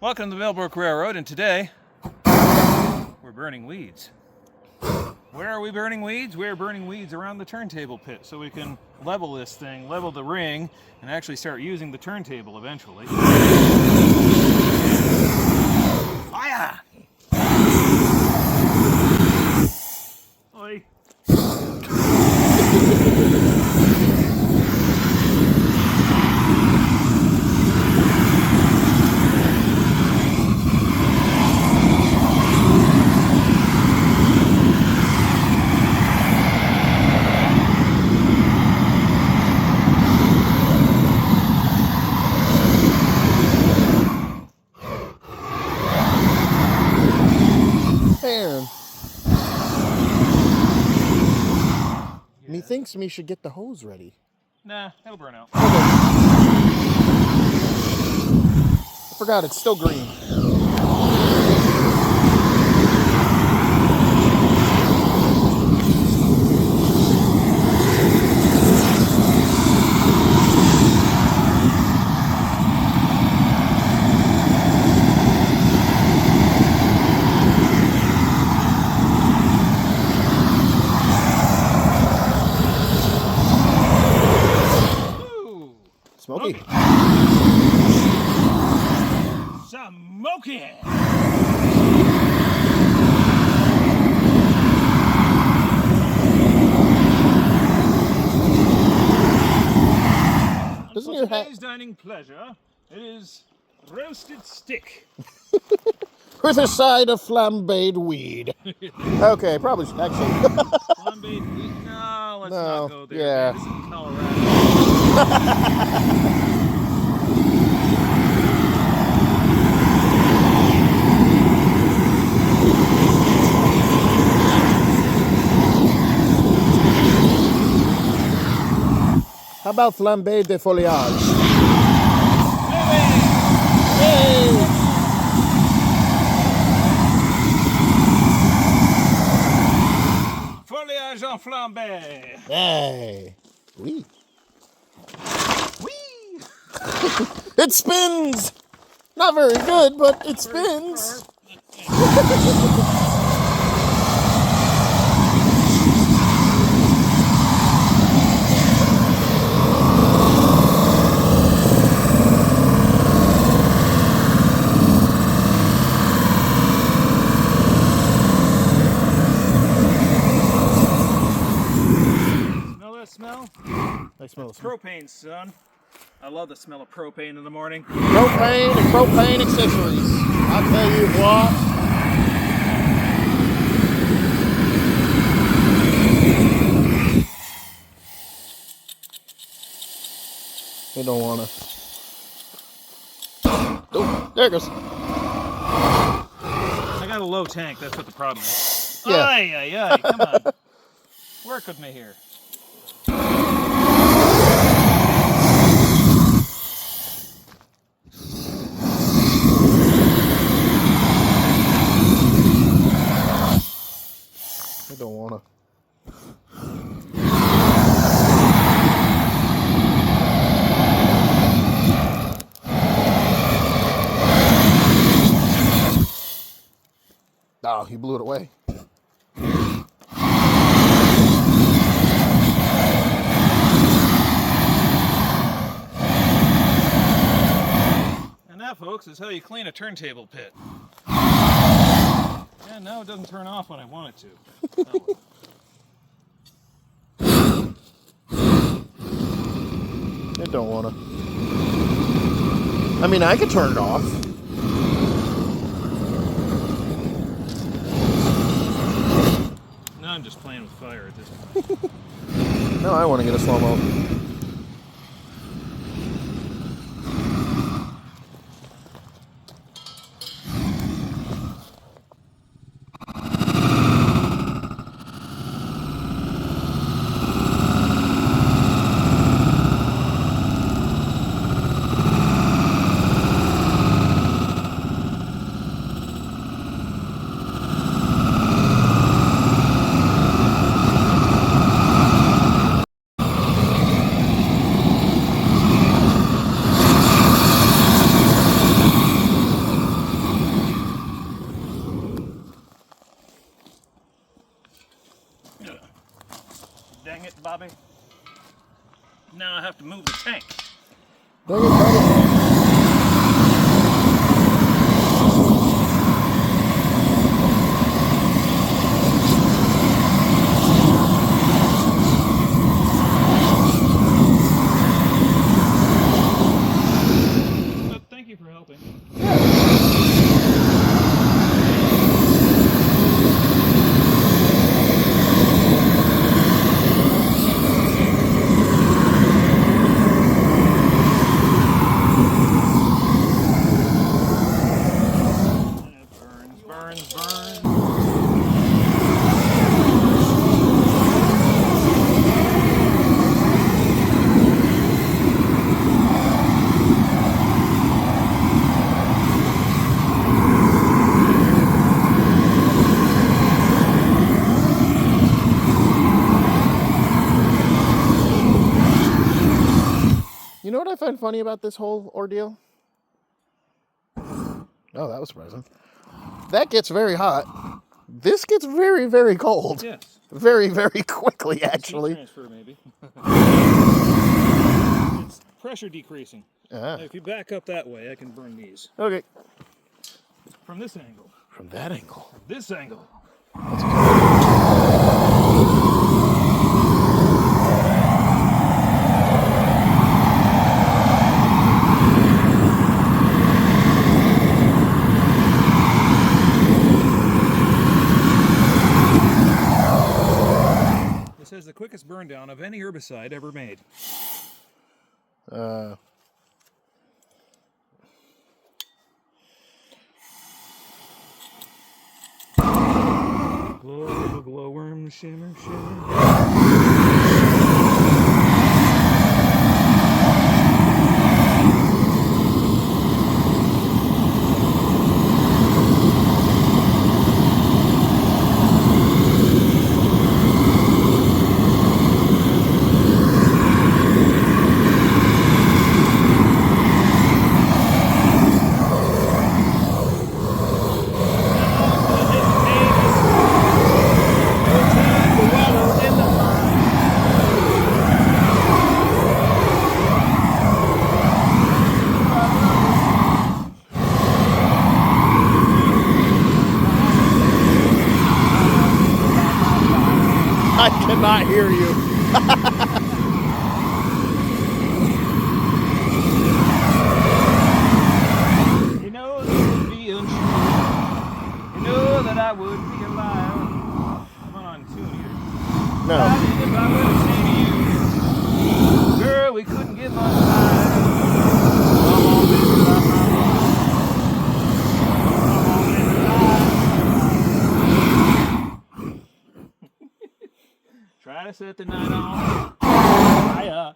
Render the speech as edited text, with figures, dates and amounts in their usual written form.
Welcome to the Brook Railroad, and today we're burning weeds. Where are we burning weeds? We're burning weeds around the turntable pit so we can level this thing, level the ring, and actually start using the turntable eventually. Fire! Oi. And he thinks me should get the hose ready. Nah, it'll burn out. Okay. I forgot it's still green. Smoky. Smoky! Doesn't for your today's dining pleasure, it is roasted stick. with a side of flambéed weed. Okay, probably actually. Flambéed weed? No, let's No, not go there. yeah. Man, this is Colorado. How about flambéed de foliage? Hey! Foliage en flambé. Hey. Wee. Whee! It spins! Not very good, but it spins. Smell? I smell it. Propane, son. I love the smell of propane in the morning. Propane and propane accessories. I'll tell you what. They don't wanna. Oh, there it goes. I got a low tank, that's what the problem is. Yeah. Ay, ay, ay, come on. Work with me here. I don't wanna. Oh, he blew it away. And that, folks, is how you clean a turntable pit. Yeah, no, it doesn't turn off when I want it to. Oh. I don't wanna. I mean, I could turn it off. No, I'm just playing with fire at this point. No, I want to get a slow-mo. hobby. Now I have to move the tank. Dang it, buddy. Thank you for helping. Burns. You know what I find funny about this whole ordeal? Oh, that was surprising. That gets very hot. This gets very, very cold. Yes. Very, very quickly, actually. Heat transfer, maybe. It's pressure decreasing. Uh-huh. Now, if you back up that way, I can burn these. Okay. From this angle. From that angle. From this angle. This has the quickest burn down of any herbicide ever made. Glow, glowworm, shimmer. I cannot hear you. You know this would be untrue. You know that I would be a liar. I'm on tune here. No. I think if I were to say to you, girl, we couldn't get much higher. Come on, baby, light my fire. Come on, baby, light. Try to set the night on fire.